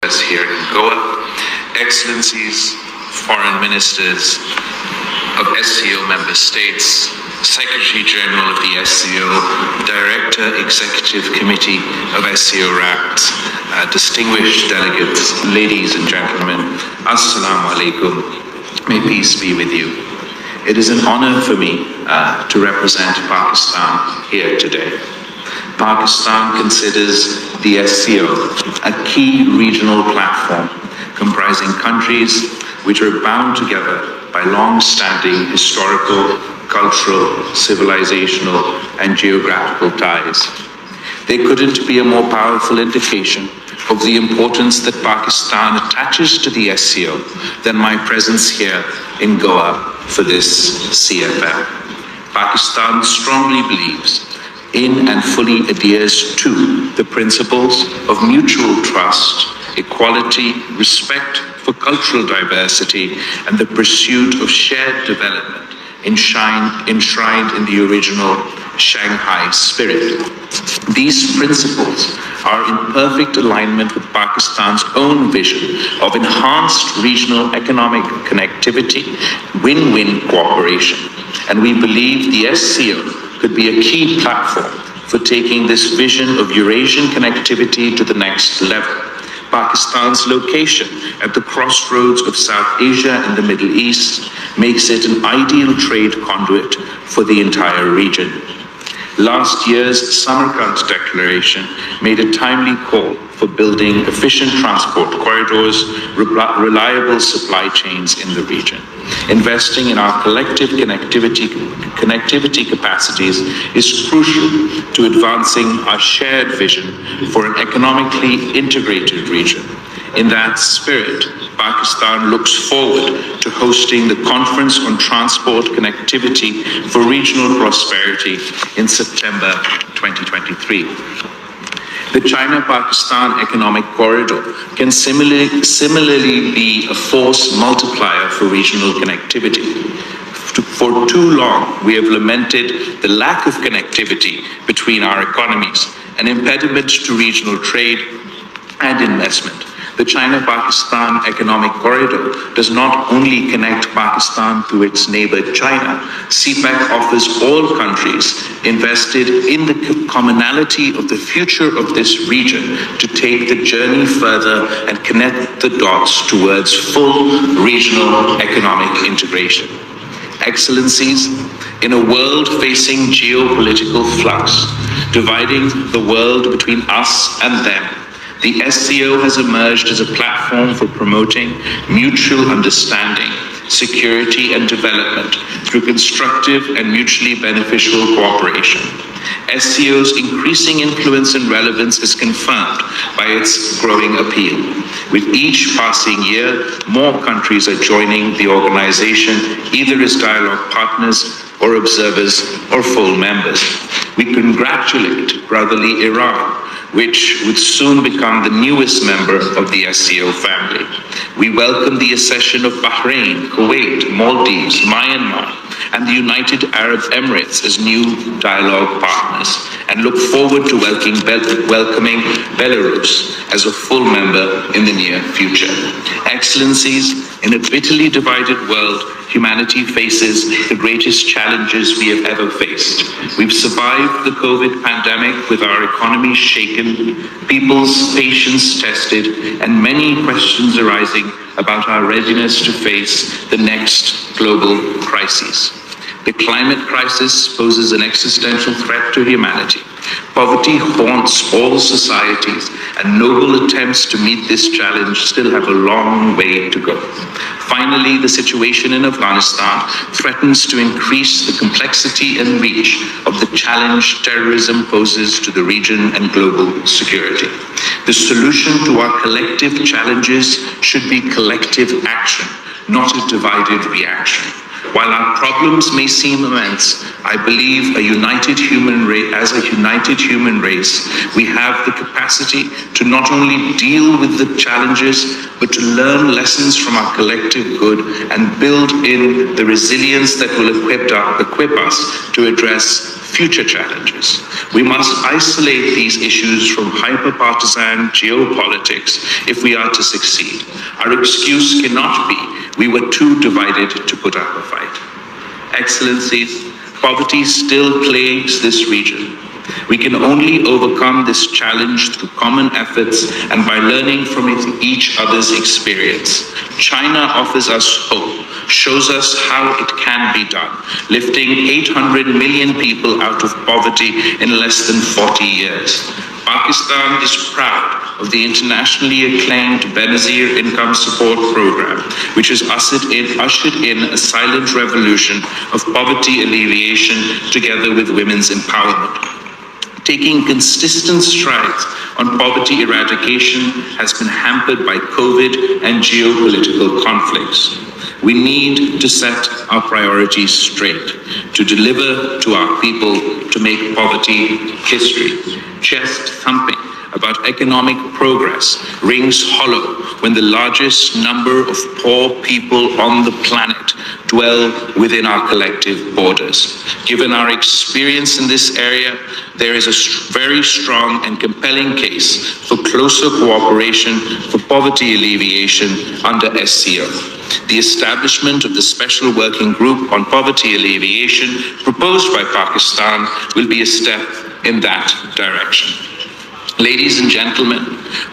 us here in Goa, Excellencies, Foreign Ministers of SCO member states, Secretary General of the SCO, Director Executive Committee of SCO RAPT, distinguished delegates, ladies and gentlemen, Assalamu alaikum. May peace be with you. It is an honor for me to represent Pakistan here today. Pakistan considers the SCO a key regional platform comprising countries which are bound together by long-standing historical, cultural, civilizational, and geographical ties. There couldn't be a more powerful indication of the importance that Pakistan attaches to the SCO than my presence here in Goa for this CFM. Pakistan strongly believes in and fully adheres to the principles of mutual trust, equality, respect for cultural diversity, and the pursuit of shared development enshrined in the original Shanghai spirit. These principles are in perfect alignment with Pakistan's own vision of enhanced regional economic connectivity, win-win cooperation. And we believe the SCO could be a key platform for taking this vision of Eurasian connectivity to the next level. Pakistan's location at the crossroads of South Asia and the Middle East makes it an ideal trade conduit for the entire region. Last year's Samarkand Declaration made a timely call for building efficient transport corridors, reliable supply chains in the region. Investing in our collective connectivity capacities is crucial to advancing our shared vision for an economically integrated region. In that spirit, Pakistan looks forward to hosting the Conference on Transport Connectivity for Regional Prosperity in September 2023. The China-Pakistan Economic Corridor can similarly be a force multiplier for regional connectivity. For too long, we have lamented the lack of connectivity between our economies, an impediment to regional trade and investment. The China-Pakistan Economic Corridor does not only connect Pakistan to its neighbor China. CPEC offers all countries invested in the commonality of the future of this region to take the journey further and connect the dots towards full regional economic integration. Excellencies, in a world facing geopolitical flux, dividing the world between us and them, the SCO has emerged as a platform for promoting mutual understanding, security, and development through constructive and mutually beneficial cooperation. SCO's increasing influence and relevance is confirmed by its growing appeal. With each passing year, more countries are joining the organization, either as dialogue partners or observers or full members. We congratulate brotherly Iran, which would soon become the newest member of the SCO family. We welcome the accession of Bahrain, Kuwait, Maldives, Myanmar, and the United Arab Emirates as new dialogue partners, and look forward to welcoming Belarus as a full member in the near future. Excellencies, in a bitterly divided world, humanity faces the greatest challenges we have ever faced. We've survived the COVID pandemic with our economy shaken, people's patience tested, and many questions arising about our readiness to face the next global crises. The climate crisis poses an existential threat to humanity. Poverty haunts all societies, and noble attempts to meet this challenge still have a long way to go. Finally, the situation in Afghanistan threatens to increase the complexity and reach of the challenge terrorism poses to the region and global security. The solution to our collective challenges should be collective action, not a divided reaction. While our problems may seem immense, I believe as a united human race, we have the capacity to not only deal with the challenges, but to learn lessons from our collective good and build in the resilience that will equip us to address future challenges. We must isolate these issues from hyper-partisan geopolitics if we are to succeed. Our excuse cannot be, we were too divided to put up a fight. Excellencies, poverty still plagues this region. We can only overcome this challenge through common efforts and by learning from each other's experience. China offers us hope, shows us how it can be done, lifting 800 million people out of poverty in less than 40 years. Pakistan is proud of the internationally acclaimed Benazir Income Support Program, which has ushered in a silent revolution of poverty alleviation together with women's empowerment. Taking consistent strides on poverty eradication has been hampered by COVID and geopolitical conflicts. We need to set our priorities straight, to deliver to our people, to make poverty history. Chest thumping about economic progress rings hollow when the largest number of poor people on the planet dwell within our collective borders. Given our experience in this area, there is a very strong and compelling case for closer cooperation for poverty alleviation under SCO. The establishment of the Special Working Group on Poverty Alleviation proposed by Pakistan will be a step in that direction. Ladies and gentlemen,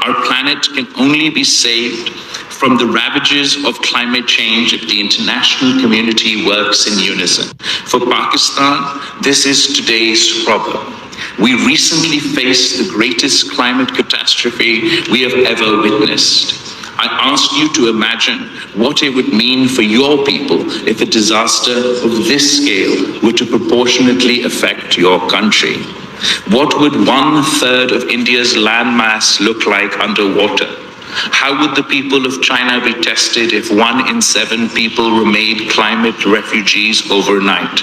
our planet can only be saved from the ravages of climate change if the international community works in unison. For Pakistan, this is today's problem. We recently faced the greatest climate catastrophe we have ever witnessed. I ask you to imagine what it would mean for your people if a disaster of this scale were to proportionately affect your country. What would 1/3 of India's landmass look like underwater? How would the people of China be tested if 1 in 7 people were made climate refugees overnight?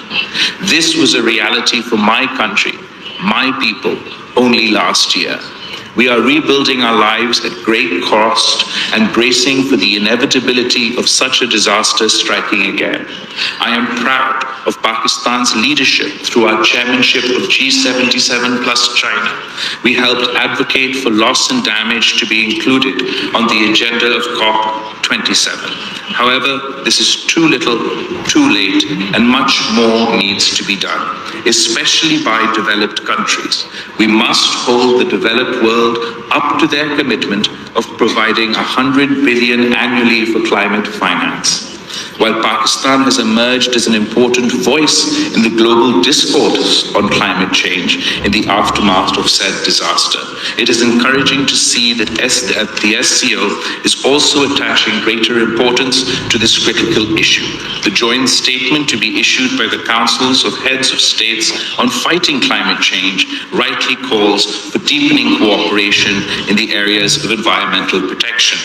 This was a reality for my country, my people, only last year. We are rebuilding our lives at great cost and bracing for the inevitability of such a disaster striking again. I am proud of Pakistan's leadership through our chairmanship of G77 plus China. We helped advocate for loss and damage to be included on the agenda of COP27. However, this is too little, too late, and much more needs to be done, especially by developed countries. We must hold the developed world up to their commitment of providing 100 billion annually for climate finance. While Pakistan has emerged as an important voice in the global discourse on climate change in the aftermath of said disaster, it is encouraging to see that the SCO is also attaching greater importance to this critical issue. The joint statement to be issued by the Councils of Heads of States on fighting climate change rightly calls for deepening cooperation in the areas of environmental protection.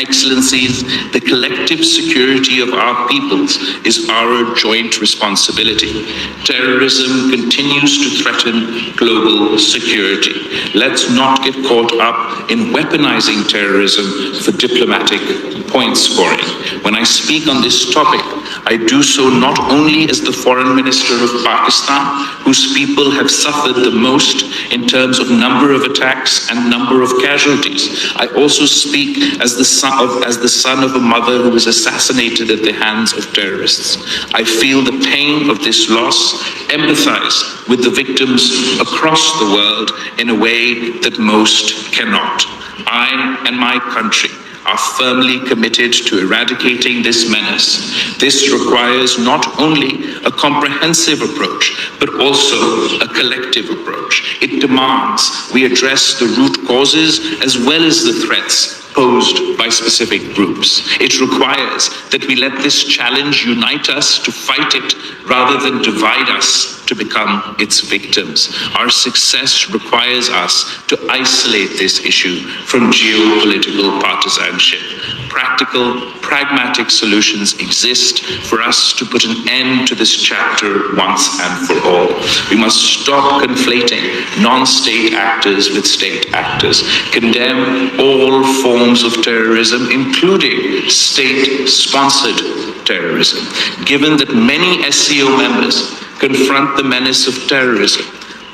Excellencies, the collective security of our peoples is our joint responsibility. Terrorism continues to threaten global security. Let's not get caught up in weaponizing terrorism for diplomatic point scoring. When I speak on this topic, I do so not only as the Foreign Minister of Pakistan, whose people have suffered the most in terms of number of attacks and number of casualties. I also speak as the son of a mother who was assassinated at the hands of terrorists. I feel the pain of this loss, empathize with the victims across the world in a way that most cannot. I and my country are firmly committed to eradicating this menace. This requires not only a comprehensive approach, but also a collective approach. It demands we address the root causes as well as the threats posed by specific groups. It requires that we let this challenge unite us to fight it rather than divide us to become its victims. Our success requires us to isolate this issue from geopolitical partisan statesmanship. Practical, pragmatic solutions exist for us to put an end to this chapter once and for all. We must stop conflating non-state actors with state actors, condemn all forms of terrorism, including state-sponsored terrorism. Given that many SCO members confront the menace of terrorism,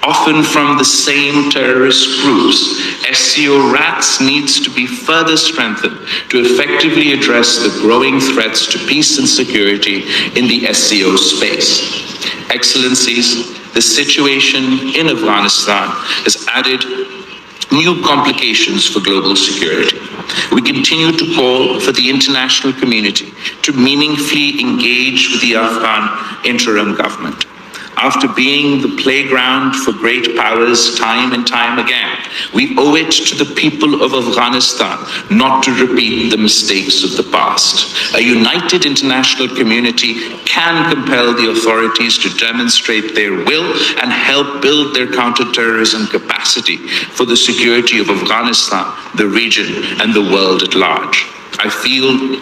often from the same terrorist groups, SCO RATS needs to be further strengthened to effectively address the growing threats to peace and security in the SCO space. Excellencies, the situation in Afghanistan has added new complications for global security. We continue to call for the international community to meaningfully engage with the Afghan interim government. After being the playground for great powers time and time again, we owe it to the people of Afghanistan not to repeat the mistakes of the past. A united international community can compel the authorities to demonstrate their will and help build their counterterrorism capacity for the security of Afghanistan, the region, and the world at large. I feel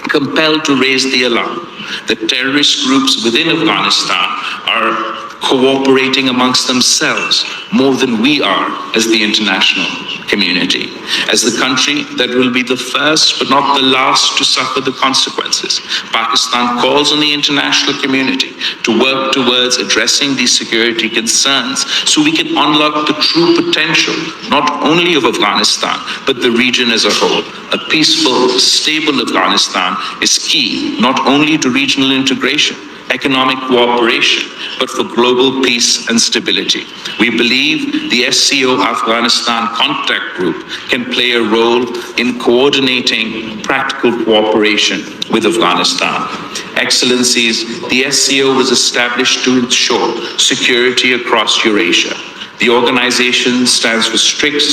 compelled to raise the alarm that terrorist groups within Afghanistan are cooperating amongst themselves more than we are as the international community. As the country that will be the first but not the last to suffer the consequences, Pakistan calls on the international community to work towards addressing these security concerns so we can unlock the true potential not only of Afghanistan but the region as a whole. A peaceful, stable Afghanistan is key not only to regional integration, economic cooperation, but for global peace and stability. We believe the SCO Afghanistan Contact Group can play a role in coordinating practical cooperation with Afghanistan. Excellencies, the SCO was established to ensure security across Eurasia. The organization stands for strict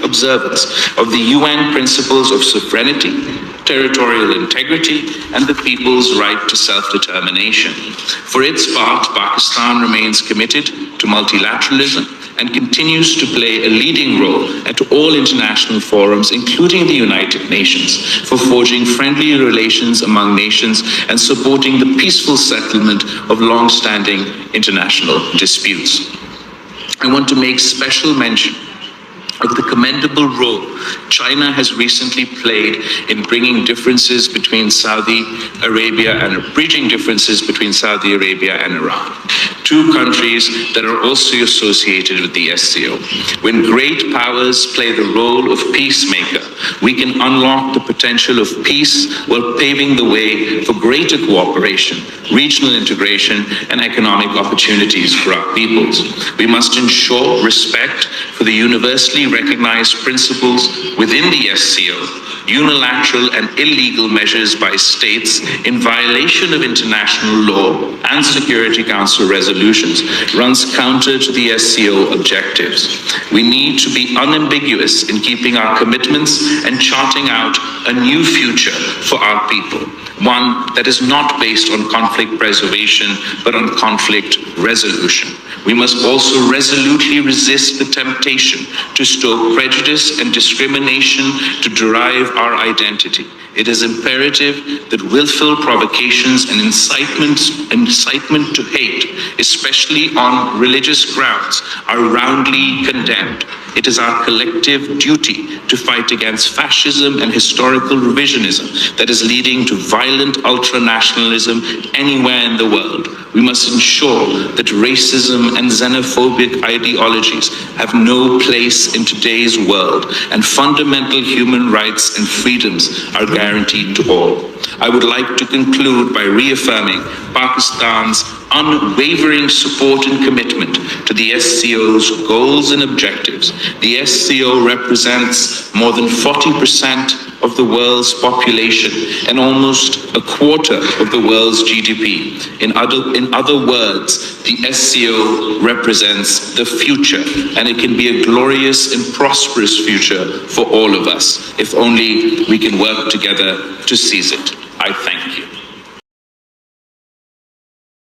observance of the UN principles of sovereignty, territorial integrity, and the people's right to self-determination. For its part, Pakistan remains committed to multilateralism and continues to play a leading role at all international forums, including the United Nations, for forging friendly relations among nations and supporting the peaceful settlement of long-standing international disputes. I want to make special mention of the commendable role China has recently played in bridging differences between Saudi Arabia and Iran, two countries that are also associated with the SCO. When great powers play the role of peacemaker, we can unlock the potential of peace while paving the way for greater cooperation, regional integration, and economic opportunities for our peoples. We must ensure respect for the universally recognized principles within the SCO. Unilateral and illegal measures by states in violation of international law and Security Council resolutions runs counter to the SCO objectives. We need to be unambiguous in keeping our commitments and charting out a new future for our people, one that is not based on conflict preservation but on conflict resolution. We must also resolutely resist the temptation to stoke prejudice and discrimination to derive our identity. It is imperative that willful provocations and incitement to hate, especially on religious grounds, are roundly condemned. It is our collective duty to fight against fascism and historical revisionism that is leading to violent ultranationalism anywhere in the world. We must ensure that racism and xenophobic ideologies have no place in today's world, and fundamental human rights and freedoms are guaranteed to all. I would like to conclude by reaffirming Pakistan's unwavering support and commitment to the SCO's goals and objectives. The SCO represents more than 40% of the world's population and almost a quarter of the world's GDP. In other words, the SCO represents the future, and it can be a glorious and prosperous future for all of us, if only we can work together to seize it. I thank you.